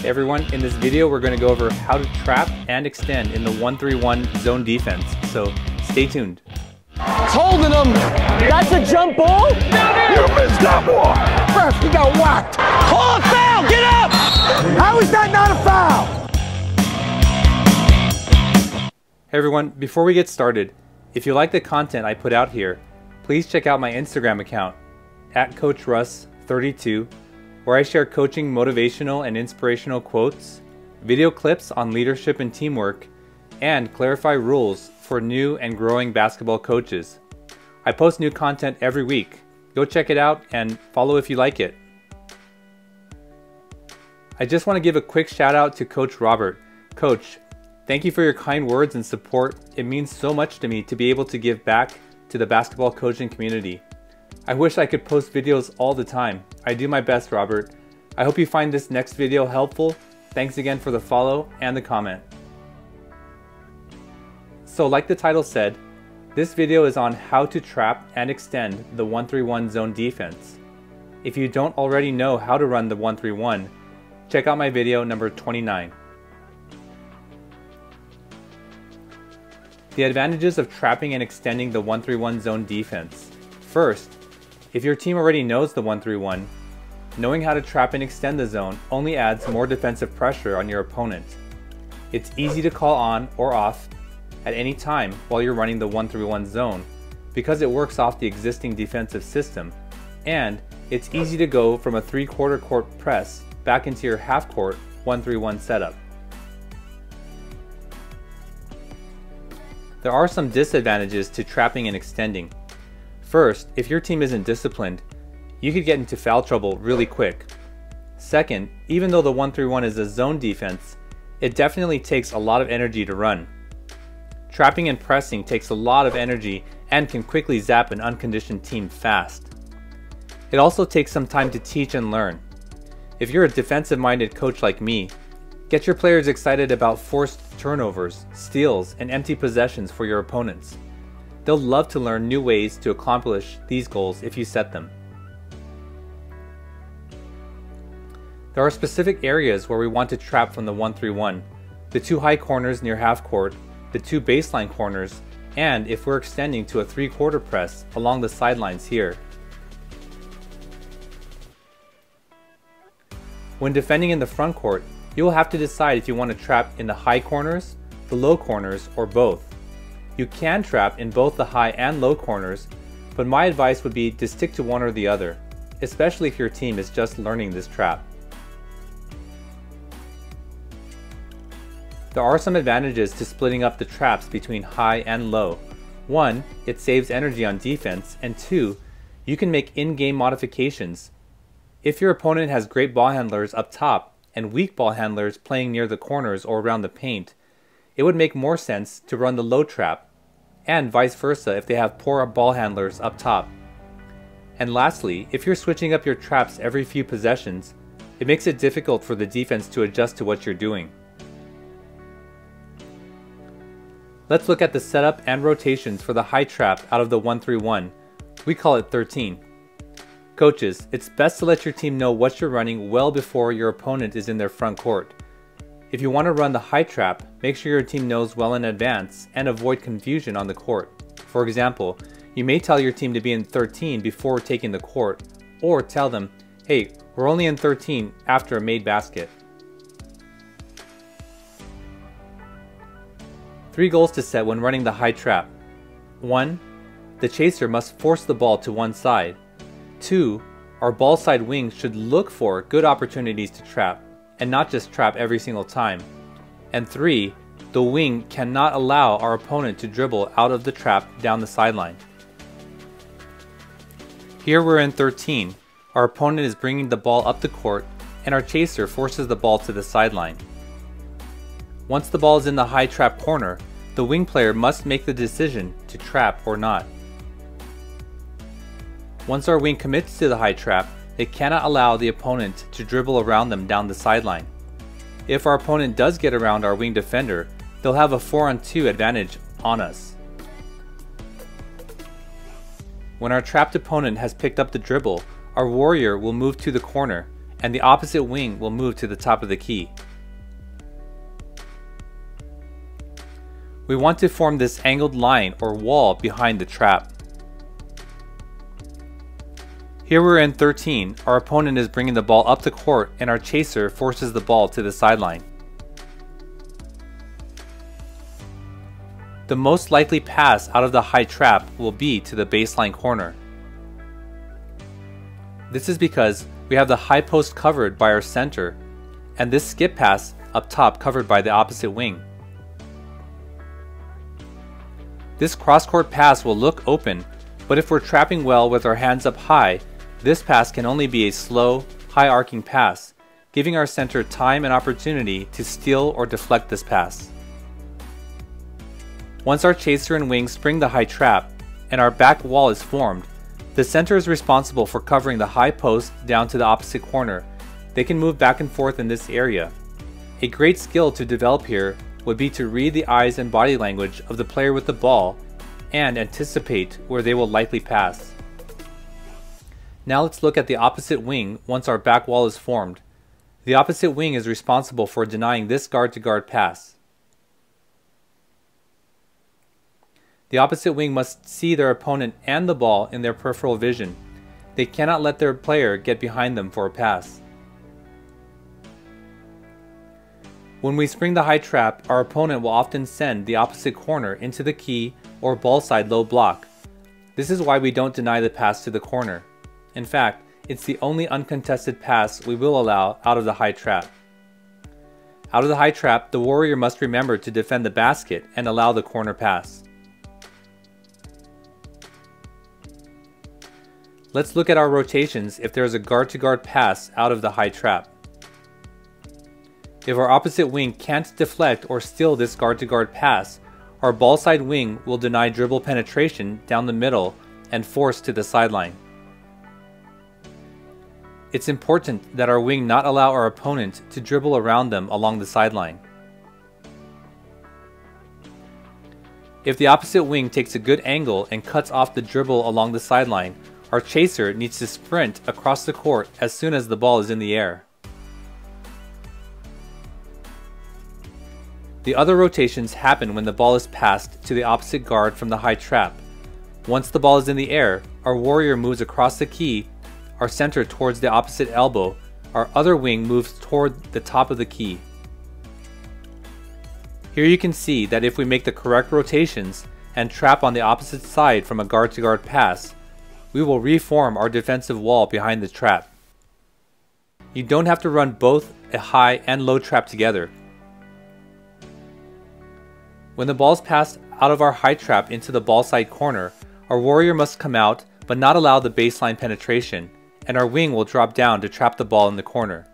Hey everyone, in this video we're going to go over how to trap and extend in the 1-3-1 zone defense, so stay tuned. It's holding him. That's a jump ball? You missed that one! Russ, he got whacked. Call a foul! Get up! How is that not a foul? Hey everyone, before we get started, if you like the content I put out here, please check out my Instagram account, @CoachRuss32, where I share coaching motivational and inspirational quotes, video clips on leadership and teamwork, and clarify rules for new and growing basketball coaches. I post new content every week. Go check it out and follow if you like it. I just want to give a quick shout out to Coach Robert. Coach, thank you for your kind words and support. It means so much to me to be able to give back to the basketball coaching community. I wish I could post videos all the time. I do my best, Robert. I hope you find this next video helpful. Thanks again for the follow and the comment. So like the title said, this video is on how to trap and extend the 1-3-1 zone defense. If you don't already know how to run the 1-3-1, check out my video number 29. The advantages of trapping and extending the 1-3-1 zone defense. First, if your team already knows the 1-3-1, knowing how to trap and extend the zone only adds more defensive pressure on your opponent. It's easy to call on or off at any time while you're running the 1-3-1 zone because it works off the existing defensive system, and it's easy to go from a 3/4 court press back into your half court 1-3-1 setup. There are some disadvantages to trapping and extending. First, if your team isn't disciplined, you could get into foul trouble really quick. Second, even though the 1-3-1 is a zone defense, it definitely takes a lot of energy to run. Trapping and pressing takes a lot of energy and can quickly zap an unconditioned team fast. It also takes some time to teach and learn. If you're a defensive-minded coach like me, get your players excited about forced turnovers, steals, and empty possessions for your opponents. They'll love to learn new ways to accomplish these goals if you set them. There are specific areas where we want to trap from the 1-3-1, the 2 high corners near half court, the 2 baseline corners, and if we're extending to a 3/4 press along the sidelines here. When defending in the front court, you will have to decide if you want to trap in the high corners, the low corners, or both. You can trap in both the high and low corners, but my advice would be to stick to one or the other, especially if your team is just learning this trap. There are some advantages to splitting up the traps between high and low. 1, it saves energy on defense, and 2, you can make in-game modifications. If your opponent has great ball handlers up top and weak ball handlers playing near the corners or around the paint, it would make more sense to run the low trap, and vice versa if they have poor ball handlers up top. And lastly, if you're switching up your traps every few possessions, it makes it difficult for the defense to adjust to what you're doing. Let's look at the setup and rotations for the high trap out of the 1-3-1. We call it 13. Coaches, it's best to let your team know what you're running well before your opponent is in their front court. If you want to run the high trap, make sure your team knows well in advance and avoid confusion on the court. For example, you may tell your team to be in 13 before taking the court, or tell them, hey, we're only in 13 after a made basket. 3 goals to set when running the high trap. 1. The chaser must force the ball to one side. 2. Our ball side wings should look for good opportunities to trap, and not just trap every single time. And 3. The wing cannot allow our opponent to dribble out of the trap down the sideline. Here we're in 13. Our opponent is bringing the ball up the court, and our chaser forces the ball to the sideline. Once the ball is in the high trap corner, the wing player must make the decision to trap or not. Once our wing commits to the high trap, they cannot allow the opponent to dribble around them down the sideline. If our opponent does get around our wing defender, they'll have a 4-on-2 advantage on us. When our trapped opponent has picked up the dribble, our warrior will move to the corner and the opposite wing will move to the top of the key. We want to form this angled line or wall behind the trap. Here we're in 13, our opponent is bringing the ball up the court and our chaser forces the ball to the sideline. The most likely pass out of the high trap will be to the baseline corner. This is because we have the high post covered by our center and this skip pass up top covered by the opposite wing. This cross-court pass will look open, but if we're trapping well with our hands up high, this pass can only be a slow, high-arcing pass, giving our center time and opportunity to steal or deflect this pass. Once our chaser and wing spring the high trap and our back wall is formed, the center is responsible for covering the high post down to the opposite corner. They can move back and forth in this area. A great skill to develop here would be to read the eyes and body language of the player with the ball and anticipate where they will likely pass. Now let's look at the opposite wing once our back wall is formed. The opposite wing is responsible for denying this guard-to-guard pass. The opposite wing must see their opponent and the ball in their peripheral vision. They cannot let their player get behind them for a pass. When we spring the high trap, our opponent will often send the opposite corner into the key or ball side low block. This is why we don't deny the pass to the corner. In fact, it's the only uncontested pass we will allow out of the high trap. Out of the high trap, the warrior must remember to defend the basket and allow the corner pass. Let's look at our rotations if there is a guard-to-guard pass out of the high trap. If our opposite wing can't deflect or steal this guard-to-guard pass, our ball side wing will deny dribble penetration down the middle and force to the sideline. It's important that our wing not allow our opponent to dribble around them along the sideline. If the opposite wing takes a good angle and cuts off the dribble along the sideline, our chaser needs to sprint across the court as soon as the ball is in the air. The other rotations happen when the ball is passed to the opposite guard from the high trap. Once the ball is in the air, our warrior moves across the key, our center towards the opposite elbow, our other wing moves toward the top of the key. Here you can see that if we make the correct rotations and trap on the opposite side from a guard-to-guard pass, we will reform our defensive wall behind the trap. You don't have to run both a high and low trap together. When the ball is passed out of our high trap into the ball side corner, our warrior must come out but not allow the baseline penetration, and our wing will drop down to trap the ball in the corner.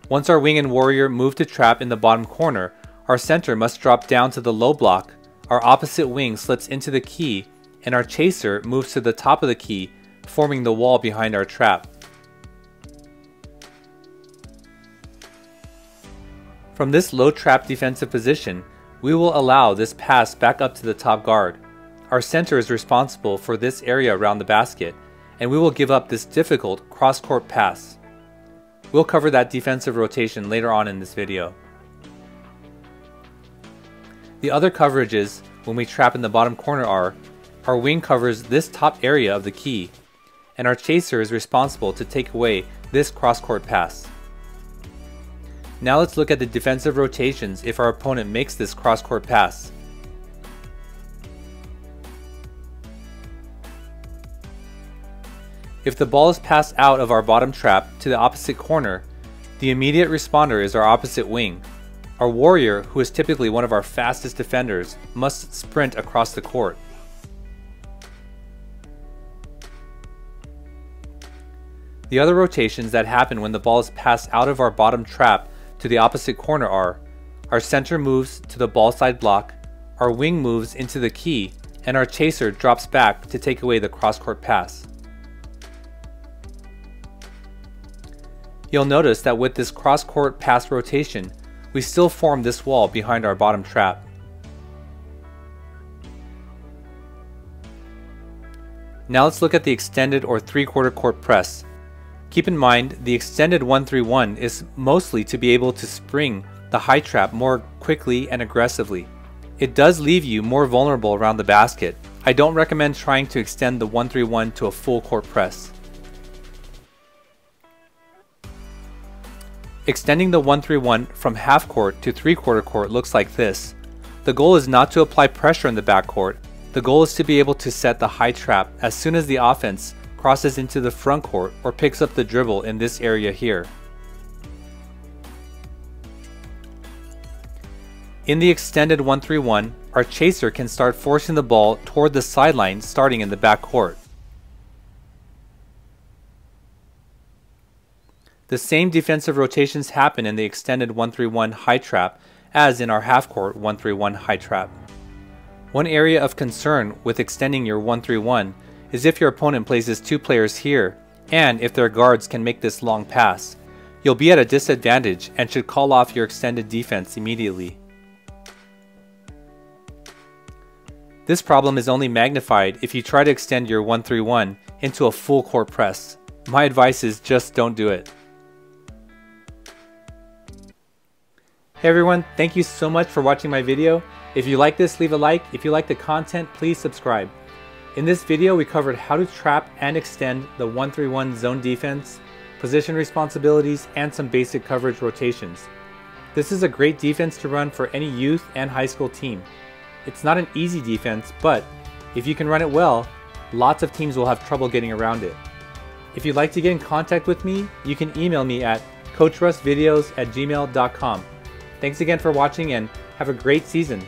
Once our wing and warrior move to trap in the bottom corner, our center must drop down to the low block, our opposite wing slips into the key, and our chaser moves to the top of the key, forming the wall behind our trap. From this low trap defensive position, we will allow this pass back up to the top guard. Our center is responsible for this area around the basket, and we will give up this difficult cross-court pass. We'll cover that defensive rotation later on in this video. The other coverages when we trap in the bottom corner are, our wing covers this top area of the key, and our chaser is responsible to take away this cross-court pass. Now let's look at the defensive rotations if our opponent makes this cross-court pass. If the ball is passed out of our bottom trap to the opposite corner, the immediate responder is our opposite wing. Our warrior, who is typically one of our fastest defenders, must sprint across the court. The other rotations that happen when the ball is passed out of our bottom trap to the opposite corner are, our center moves to the ball side block, our wing moves into the key, and our chaser drops back to take away the cross-court pass. You'll notice that with this cross-court pass rotation, we still form this wall behind our bottom trap. Now let's look at the extended or 3/4 court press. Keep in mind, the extended 1-3-1 is mostly to be able to spring the high trap more quickly and aggressively. It does leave you more vulnerable around the basket. I don't recommend trying to extend the 1-3-1 to a full court press. Extending the 1-3-1 from half court to 3/4 court looks like this. The goal is not to apply pressure in the backcourt. The goal is to be able to set the high trap as soon as the offense crosses into the front court or picks up the dribble in this area here. In the extended 1-3-1, our chaser can start forcing the ball toward the sideline starting in the backcourt. The same defensive rotations happen in the extended 1-3-1 high trap as in our half-court 1-3-1 high trap. One area of concern with extending your 1-3-1 is if your opponent places 2 players here, and if their guards can make this long pass. You'll be at a disadvantage and should call off your extended defense immediately. This problem is only magnified if you try to extend your 1-3-1 into a full court press. My advice is just don't do it. Hey everyone, thank you so much for watching my video. If you like this, leave a like. If you like the content, please subscribe. In this video, we covered how to trap and extend the 1-3-1 zone defense, position responsibilities, and some basic coverage rotations. This is a great defense to run for any youth and high school team. It's not an easy defense, but if you can run it well, lots of teams will have trouble getting around it. If you'd like to get in contact with me, you can email me at coachrussvideos@gmail.com. Thanks again for watching and have a great season.